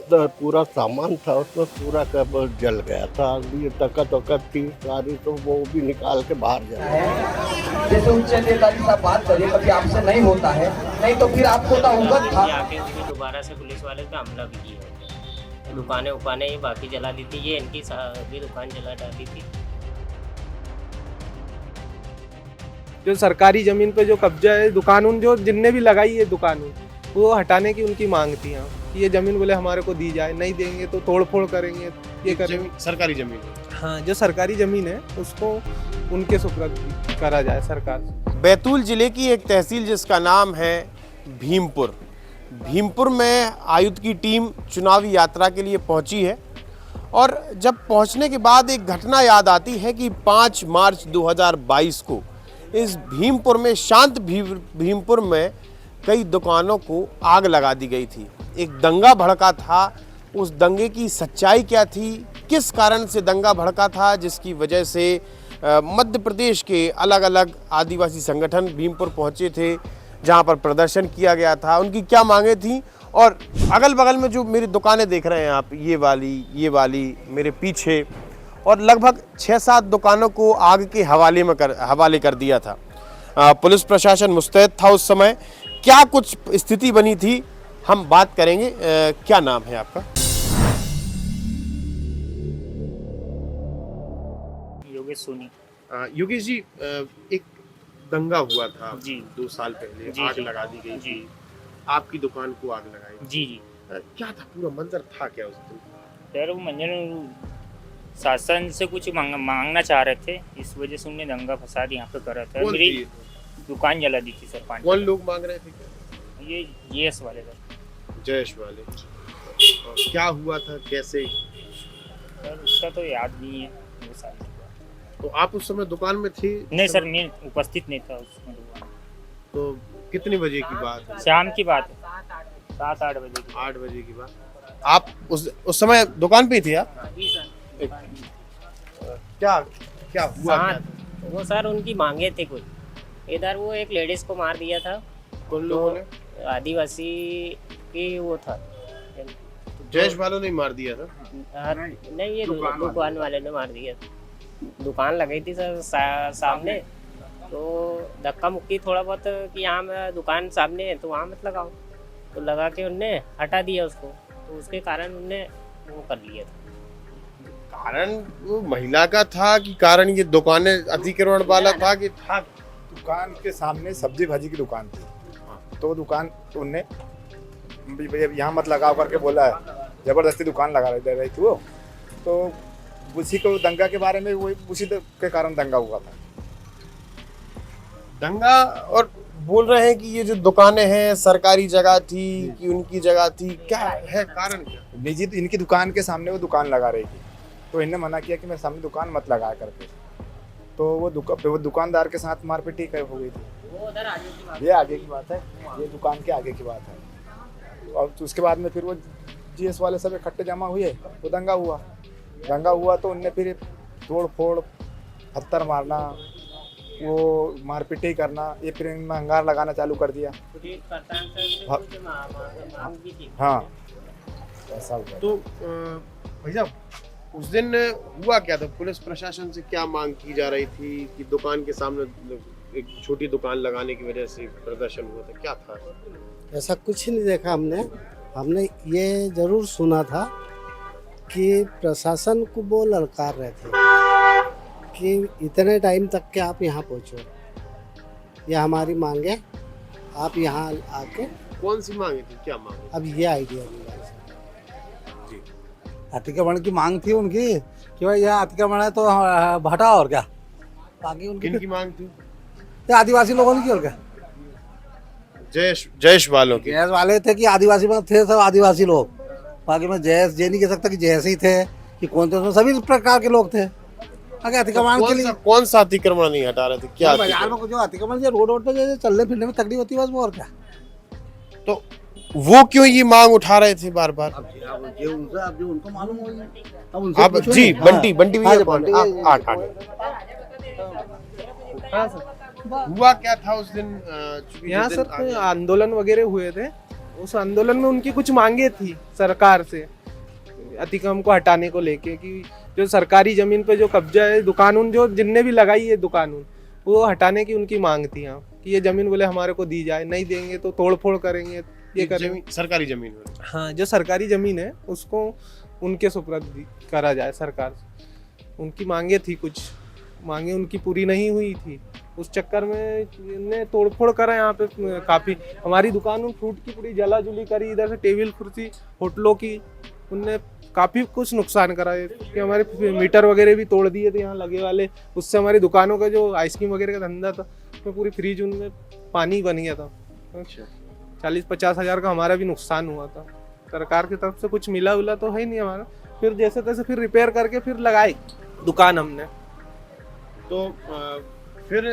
पूरा सामान था उसमें पूरा का जल गया था। ये तकत वकत थी सारी, तो वो भी निकाल के बाहर जा रहा। जैसे उच्च अधिकारी साहब बात करिए, कभी आपसे नहीं होता है, नहीं तो फिर आपको तो अवगत था। आके उसमें दोबारा से पुलिस वाले पे हमला भी किया। दुकानें उकानें ये बाकी जला दी थी, ये इनकी भी दुकान जला डाली थी। जो सरकारी जमीन पे जो कब्जा है, दुकान जो जिनने भी लगाई है दुकान वो हटाने की उनकी मांग थी यहाँ कि ये जमीन बोले हमारे को दी जाए, नहीं देंगे तो तोड़ फोड़ करेंगे, ये करेंगे। सरकारी जमीन है। हाँ, जो सरकारी जमीन है उसको उनके सुपुर्द करा जाए सरकार से। बैतूल जिले की एक तहसील जिसका नाम है भीमपुर। भीमपुर में आयुक्त की टीम चुनावी यात्रा के लिए पहुंची है और जब पहुंचने के बाद एक घटना याद आती है कि 5 मार्च 2022 को इस भीमपुर में शांत भीमपुर में कई दुकानों को आग लगा दी गई थी। एक दंगा भड़का था। उस दंगे की सच्चाई क्या थी, किस कारण से दंगा भड़का था, जिसकी वजह से मध्य प्रदेश के अलग अलग आदिवासी संगठन भीमपुर पहुंचे थे, जहां पर प्रदर्शन किया गया था, उनकी क्या मांगें थी। और अगल बगल में जो मेरी दुकानें देख रहे हैं आप, ये वाली मेरे पीछे, और लगभग 6-7 दुकानों को आग के हवाले कर दिया था। पुलिस प्रशासन मुस्तैद था उस समय। क्या कुछ स्थिति बनी थी, हम बात करेंगे। क्या नाम है आपका? योगेश सोनी। योगेश जी, एक दंगा हुआ था जी 2 साल पहले, जी, आग जी, लगा दी गई जी। थी, आपकी दुकान को आग लगाई। जी जी क्या था, पूरा मंजर था क्या उस दिन? सर, वो मंजन शासन से कुछ मांगना चाह रहे थे, इस वजह से उन्होंने दंगा फसाद यहाँ पे करा था। कौन मेरी थी? दुकान जला दी थी सर। 5 कौन लोग मांग रहे थे क्या? ये जीएस वाले सर। जयेश वाले। और क्या हुआ था, कैसे? सर उसका तो याद नहीं है, 2 साल की बात। तो आप उस समय दुकान में थे? नहीं सर, मैं उपस्थित नहीं था उसमें दुकान। तो कितने बजे की बात है? शाम की बात है, 7-8 बजे की। 8 बजे की बात। आप उस समय दुकान पे ही थे आप? जी सर। क्या क्या हुआ? हाँ, वो सर उनकी मांगे थे कुछ। इधर वो एक लेडीज को मार दिया था। कौन लोगों ने? आदिवासी की वो था। जयेश वालों ने मार दिया था? नहीं, ये दुकान वाले ने मार दिया था। दुकान लगाई थी सर सामने, तो धक्का मुक्की थोड़ा बहुत कि यहाँ में दुकान सामने है तो वहाँ मत लगाओ, तो लगा के उनने हटा दिया उसको, तो उसके कारण उनने वो कर लिया था। कारण वो महिला का था कि कारण ये दुकानें अतिक्रमण वाला था कि था? दुकान के सामने सब्जी भाजी की दुकान थी, तो दुकान उनने यहाँ मत लगाओ करके बोला है, जबरदस्ती दुकान लगा रही थी वो। तो उसी को दंगा के बारे में वो उसी के कारण दंगा हुआ था। दंगा, और बोल रहे हैं कि ये जो दुकानें हैं सरकारी जगह थी कि उनकी जगह थी, क्या है कारण? क्या निजी इनकी दुकान के सामने वो दुकान लगा रही थी, तो इन्हें मना किया कि मेरे सामने दुकान मत लगाया करके। तो वो दुकानदार के साथ मारपीट हो गई थी। ये आगे की बात है, ये दुकान के आगे की बात है। और उसके बाद में फिर वो जीएस वाले सब इकट्ठे जमा हुए, तो दंगा हुआ तो उनने फिर तोड़ फोड़, पत्थर मारना, वो मारपीट करना, ये फिर इनमें अंगार लगाना चालू कर दिया। हाँ, ऐसा हुआ। तो भाई साहब, उस दिन हुआ क्या था? पुलिस प्रशासन से क्या मांग की जा रही थी कि दुकान के सामने एक छोटी दुकान लगाने की वजह से प्रदर्शन हुआ था, क्या था? ऐसा कुछ नहीं देखा हमने ये जरूर सुना था कि प्रशासन को वो ललकार रहे थे कि इतने टाइम तक के आप यहाँ पहुँचो, ये हमारी मांगे, आप यहाँ आके। कौन सी मांगे थी, क्या मांगे? अब ये आइडिया नहीं है। अतिक्रमण की मांग थी उनकी कि भाई यह अतिक्रमण है तो हटाओ, और क्या बाकी उनकी किनकी मांग थी? आदिवासी लोगों की, और क्या जयेश वालों की। जयस वाले थे कि आदिवासी में थे सब आदिवासी लोग, बाकी में जयस ये नहीं कह सकता कि जयस ही थे कि कौन थे, सभी प्रकार के लोग थे। अगर अतिक्रमण के लिए कौन सा अतिक्रमण नहीं हटा रहे थे, क्या? बाजार में जो अतिक्रमण रोड पे चलने फिरने में तकलीफ होती है बस, वो और क्या। तो वो क्यों ये मांग उठा रहे थे बार बार? अब जो उनको मालूम होगी। आप जी बंटी भैया, हुआ क्या था उस दिन? यहाँ सर आंदोलन वगैरह हुए थे, उस आंदोलन में उनकी कुछ मांगे थी सरकार से अतिक्रम को हटाने को लेके कि जो सरकारी ज़मीन पे जो कब्जा है, दुकान जो जिनने भी लगाई है दुकान वो हटाने की उनकी मांग थी यहाँ कि ये ज़मीन बोले हमारे को दी जाए, नहीं देंगे तो तोड़ फोड़ करेंगे, ये करेंगे। सरकारी जमीन है। हाँ, जो सरकारी ज़मीन है उसको उनके सुपुर्द करा जाए सरकार से। उनकी मांगे थी, कुछ मांगे उनकी पूरी नहीं हुई थी, उस चक्कर में इन्हें तोड़फोड़ करा यहाँ पे। काफ़ी हमारी दुकान में फ्रूट की पूरी जला जुली करी, इधर से टेबल कुर्सी होटलों की उनने काफ़ी कुछ नुकसान करा है कि हमारे मीटर वगैरह भी तोड़ दिए थे यहाँ लगे वाले। उससे हमारी दुकानों का जो आइसक्रीम वगैरह का धंधा था उसमें पूरी फ्रीज उनमें पानी बन गया था। 40-50 हज़ार का हमारा भी नुकसान हुआ था। सरकार की तरफ से कुछ मिला उला तो है नहीं हमारा। फिर जैसे तैसे फिर रिपेयर करके फिर लगाई दुकान हमने। तो फिर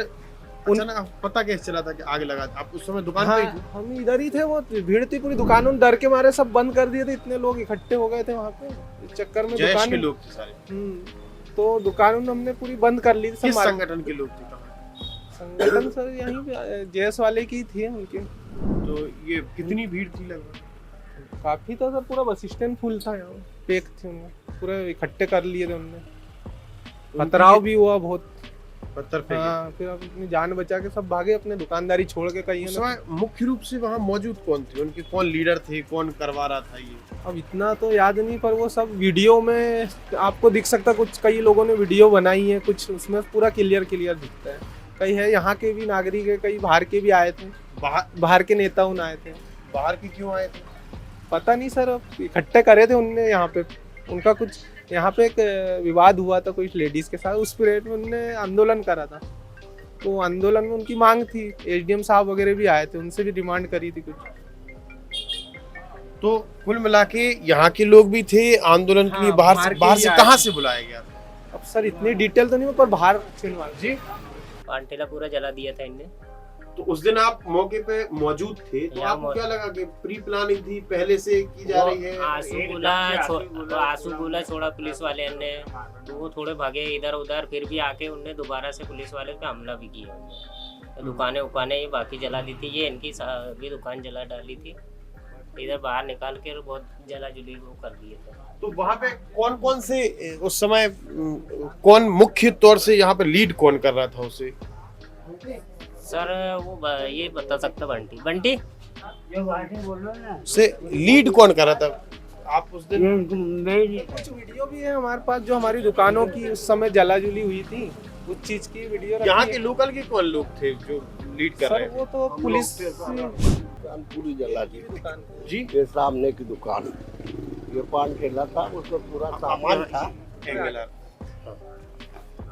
अचानक पता कैसे चला था कि आग लगा? आप उस समय दुकान पे ही थे? हम इधर ही थे, वो भीड़ थी पूरी दुकानों, डर के मारे सब बंद कर दिए थे, इतने लोग इकट्ठे हो गए थे वहाँ पे इस चक्कर में। जयेश के लोग थे सारे? तो दुकान हमने पूरी बंद कर ली। किस संगठन के लोग थे? संगठन सर यहीं पे जयेश वाले की थी उनके। तो ये कितनी भीड़ थी लगभग? काफी था सर, पूरा बस स्टैंड फुल था, यहाँ पैक थे, उन्हें पूरे इकट्ठे कर लिए थे उनने। पथराव भी हुआ बहुत, पत्थर फेंके। हाँ, फिर अपनी जान बचा के सब भागे, अपने दुकानदारी छोड़ के कहीं। उस समय मुख्य रूप से वहाँ मौजूद कौन थे? उनके कौन लीडर थे? कौन करवा रहा था ये? अब इतना तो याद नहीं, पर वो सब वीडियो में आपको दिख सकता। कुछ कई लोगों ने वीडियो बनाई है, कुछ उसमें पूरा क्लियर दिखता है। कई है यहाँ के भी नागरिक है, कई बाहर के भी आए थे, बाहर के नेता उन आए थे। बाहर के क्यों आए थे? पता नहीं सर, इकट्ठे करे थे उनने यहाँ पे। उनका कुछ यहाँ पे एक विवाद हुआ था कोई लेडीज के साथ, उस पीरियड में उनने आंदोलन करा था। तो आंदोलन में उनकी मांग थी, एसडीएम साहब वगैरह भी आए थे, उनसे भी डिमांड करी थी कुछ। तो कुल मिला के यहाँ के लोग भी थे आंदोलन के लिए। बाहर से कहाँ से बुलाया गया था? अब सर इतनी डिटेल तो नहीं, पर बाहर जी पानठेला पूरा जला दिया था इनने। तो उस दिन आप मौके पे मौजूद थे, तो आपको क्या लगा कि प्री प्लानिंग थी, पहले से की जा रही है? आंसू गोला छोड़ा पुलिस वाले ने, तो वो थोड़े भागे इधर उधर, फिर भी आके उनने दोबारा से पुलिस वाले पे हमला भी किया। तो दुकानें ये बाकी जला दी थी, ये इनकी भी दुकान जला डाली थी, इधर बाहर निकाल के बहुत जला जुली वो कर दिए थे। तो वहाँ पे कौन कौन से उस समय कौन मुख्य तौर से यहाँ पे लीड कौन कर रहा था उसे? सर वो ये बता सकता बंटी से लीड कौन कर रहा था? आप उस दिन कुछ वीडियो भी है हमारे पास, जो हमारी दुकानों की उस समय जला जुली हुई थी, उस चीज की वीडियो। यहाँ के लोकल के कौन लोग थे जो लीड कर रहे थे? वो तो पुलिस दुकान पूरी जला दी दुकान जी। ये सामने की दुकान, ये पान ठेला था, उसमें पूरा सामान था।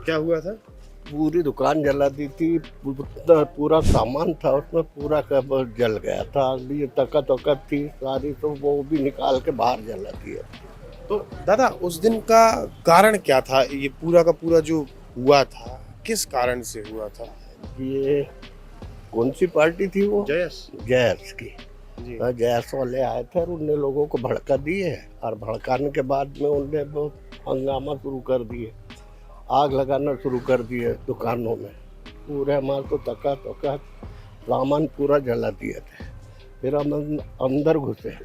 क्या हुआ था? पूरी दुकान जला दी थी, पूरा सामान था उसमें, पूरा जल गया था। ये तकत थी सारी, तो वो भी निकाल के बाहर जला दिया। तो दादा उस दिन का कारण क्या था? ये पूरा का पूरा जो हुआ था किस कारण से हुआ था? ये कौन सी पार्टी थी वो? जयस की। जयस वाले आए थे और उनने लोगों को भड़का दिए, और भड़काने के बाद में उनने बहुत हंगामा शुरू कर दिए, आग लगाना शुरू कर दिए दुकानों में। पूरे हमारे को तकत सामान पूरा जला दिए थे। फिर हम अंदर घुसे,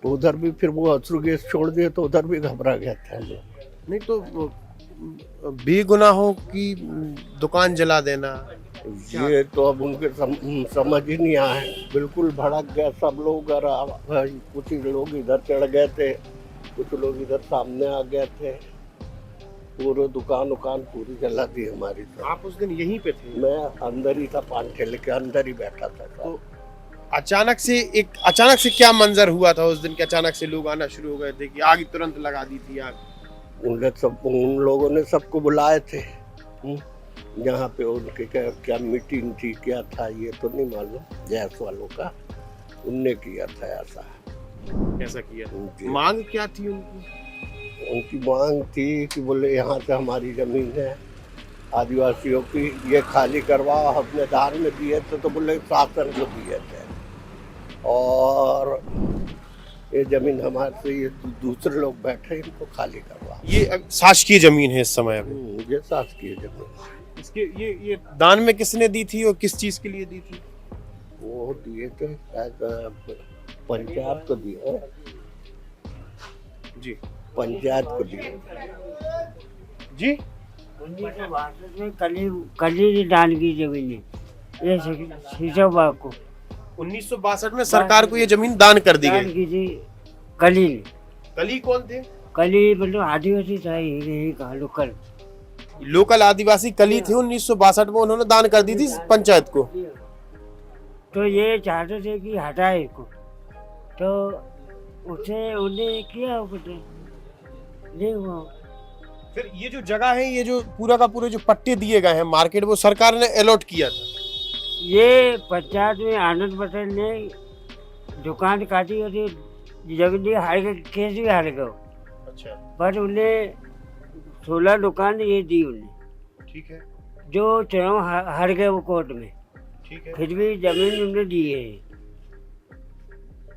उधर भी फिर वो अश्रु गैस छोड़ दिए, तो उधर भी घबरा गए थे हम लोग। नहीं तो बेगुनाहों की दुकान जला देना, ये तो अब उनके समझ ही नहीं आए। बिल्कुल भड़क गया सब लोग, और कुछ लोग इधर चढ़ गए थे, कुछ लोग इधर सामने आ गए थे। पूरे दुकान पूरी जला दी हमारी। तो आप उस दिन यहीं पे थे? मैं अंदर ही था, पान ठेले के अंदर ही बैठा था। तो अचानक से क्या मंजर हुआ था उस दिन के? अचानक से लोग आना शुरू हो गए थे कि आग तुरंत लगा दी थी आग? उन लोगों ने सबको बुलाए थे यहाँ पे। उनके क्या मीटिंग थी, क्या था, ये तो नहीं मालूम। जैस वालों का उनने किया था ऐसा। कैसा किया? मांग क्या थी उनकी? उनकी मांग थी कि बोले यहाँ से हमारी जमीन है आदिवासियों की, ये खाली करवाओ। हमने दान में दिए थे, तो बोले शासन को दिए थे, और ये जमीन हमारे से, ये दूसरे लोग बैठे, इनको खाली करवा। ये शासकीय जमीन है इस समय? ये शासकीय जमीन। इसके ये दान में किसने दी थी और किस चीज के लिए दी थी? वो दिए थे पंचायत को दिए जी। पंचायत को दिए। जी 1962 में कली दान की जमीन ये शीशोबाग को 1962 में सरकार को ये जमीन दान कर दी दान गई। की थी कली ने। कली कौन थे? कली मतलब आदिवासी था, यही कहा लोकल। लोकल आदिवासी कली थे। 1962 में उन्होंने दान कर दी थी पंचायत को। तो ये चाहते थे कि हटाए इसको, तो उसे उन्हें किया नहीं हुआ। फिर ये जो जगह है, ये जो पूरा का पूरे जो पट्टे दिए गए हैं मार्केट, वो सरकार ने अलॉट किया था। ये पंचायत में आनंद पटेल ने दुकान काटी और जमीन हार गए, केस भी हार गए। अच्छा, पर उन्हें 16 दुकान ये दी उन्हें, ठीक है, जो चुनाव हार गए वो कोर्ट में, ठीक है। फिर भी जमीन उन्हें दी है।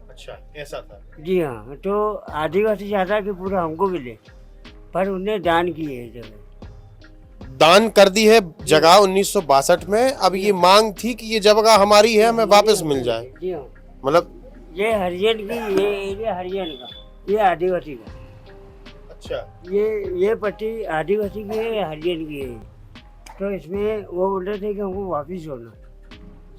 अच्छा, ऐसा था। जी हाँ, तो आदिवासी चाहता कि पूरा हमको मिले, पर उन्हें दान की है जगह। दान कर दी है जगह 1962 में। अब ये मांग थी कि ये जगह हमारी है, हमें वापस मिल जाए। जी हाँ, मतलब ये हरिजन की, ये एरिया हरिजन का, ये आदिवासी का। अच्छा, ये पट्टी आदिवासी की है, हरिजन की है। तो इसमें वो बोल रहे थे कि हमको वापिस होना,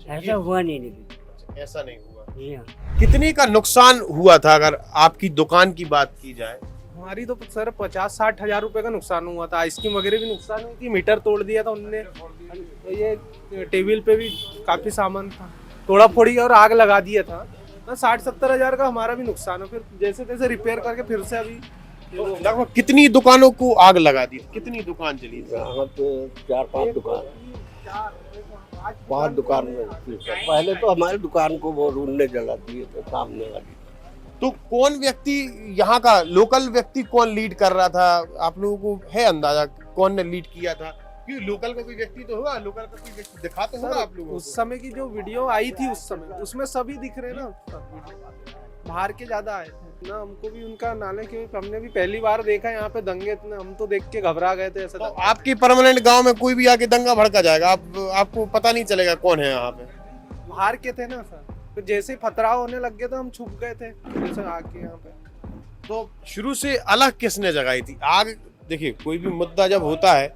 ऐसा हुआ नहीं। लेकिन ऐसा नहीं हुआ। जी हाँ, कितने का नुकसान हुआ था अगर आपकी दुकान की बात की जाए? हमारी तो सर 50-60 हजार रुपए का नुकसान हुआ था। आइसक्रीम वगैरह भी नुकसान हुई थी, मीटर तोड़ दिया था उनने। तो ये टेबल पे भी काफी सामान था, तोड़ा फोड़ी और आग लगा दिया था। 60-70 हजार का हमारा भी नुकसान है। फिर जैसे तैसे रिपेयर करके फिर से अभी तो लगभग कितनी दुकानों को आग लगा दी? कितनी दुकान जली थी? यहाँ पे 4-5 दुकान, 5 दुकान में। पहले तो हमारी दुकान को वो उनने जला दिए थे, सामने वाली। तो कौन व्यक्ति यहाँ का लोकल व्यक्ति कौन लीड कर रहा था? आप लोगों को है अंदाजा कौन ने लीड किया था? क्योंकि लोकल का कोई व्यक्ति तो होगा, लोकल का कोई व्यक्ति दिखा तो होगा आप लोगों को। उस समय की जो वीडियो आई थी उस समय, उसमें सभी दिख रहे ना, बाहर के ज्यादा आए थे ना। हमको भी उनका नाले, क्योंकि हमने भी पहली बार देखा यहाँ पे दंगे इतने, हम तो देख के घबरा गए थे। ऐसा तो आपके परमानेंट गांव में कोई भी आके दंगा भड़का जाएगा, आपको पता नहीं चलेगा कौन है यहाँ पे। बाहर के थे ना सर, तो जैसे ही पथराव होने लग गए तो हम छुप गए थे जैसे आके यहाँ पे। तो शुरू से अलग किसने जगाई थी आग? देखिए, कोई भी मुद्दा जब होता है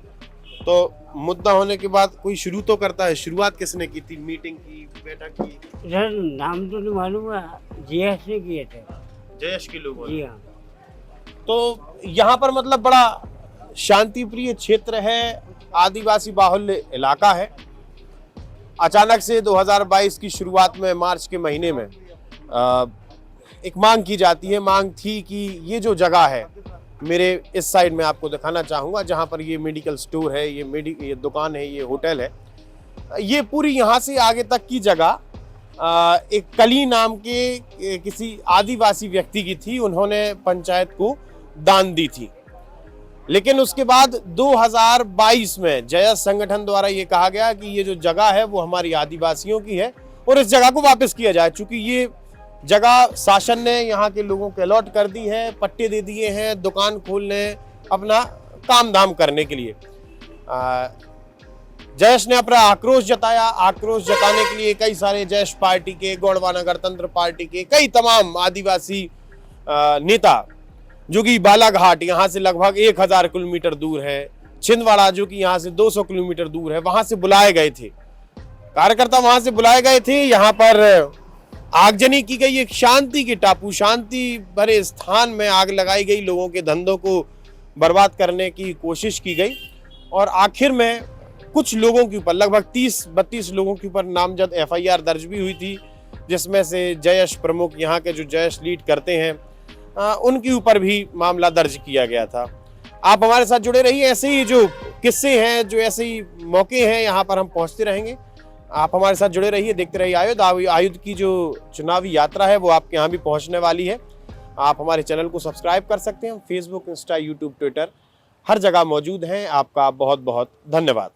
तो मुद्दा होने के बाद कोई शुरू तो करता है। शुरुआत किसने की थी? मीटिंग की, बैठक की? सर नाम तो नहीं मालूम है, जयेश ने किए थे। जयेश के लोगों ने। जी हाँ, तो यहाँ पर मतलब बड़ा शांति प्रिय क्षेत्र है, आदिवासी बाहुल्य इलाका है। अचानक से 2022 की शुरुआत में मार्च के महीने में एक मांग की जाती है। मांग थी कि ये जो जगह है, मेरे इस साइड में आपको दिखाना चाहूँगा, जहाँ पर ये मेडिकल स्टोर है, ये दुकान है, ये होटल है, ये पूरी यहाँ से आगे तक की जगह एक कली नाम के किसी आदिवासी व्यक्ति की थी। उन्होंने पंचायत को दान दी थी। लेकिन उसके बाद 2022 में जयस संगठन द्वारा ये कहा गया कि ये जो जगह है वो हमारी आदिवासियों की है और इस जगह को वापस किया जाए। चूंकि ये जगह शासन ने यहाँ के लोगों को अलॉट कर दी है, पट्टे दे दिए हैं दुकान खोलने, अपना काम धाम करने के लिए। जयेश ने अपना आक्रोश जताया। आक्रोश जताने के लिए कई सारे जयेश पार्टी के, गोंडवाना गणतंत्र पार्टी के कई तमाम आदिवासी नेता, जो कि बालाघाट यहाँ से लगभग 1000 किलोमीटर दूर है, छिंदवाड़ा जो कि यहाँ से 200 किलोमीटर दूर है, वहां से बुलाए गए थे कार्यकर्ता, वहां से बुलाए गए थे। यहाँ पर आगजनी की गई, एक शांति के टापू, शांति भरे स्थान में आग लगाई गई, लोगों के धंधों को बर्बाद करने की कोशिश की गई और आखिर में कुछ लोगों के ऊपर, लगभग 30-32 लोगों के ऊपर नामजद FIR दर्ज भी हुई थी, जिसमें से जयेश प्रमुख, यहाँ के जो जयेश लीड करते हैं, उनके ऊपर भी मामला दर्ज किया गया था। आप हमारे साथ जुड़े रहिए, ऐसे ही जो किस्से हैं, जो ऐसे ही मौके हैं, यहाँ पर हम पहुँचते रहेंगे। आप हमारे साथ जुड़े रहिए, देखते रहिए आयुध की जो चुनावी यात्रा है वो आपके यहाँ भी पहुँचने वाली है। आप हमारे चैनल को सब्सक्राइब कर सकते हैं। फेसबुक, इंस्टा, यूट्यूब, ट्विटर हर जगह मौजूद हैं। आपका बहुत बहुत धन्यवाद।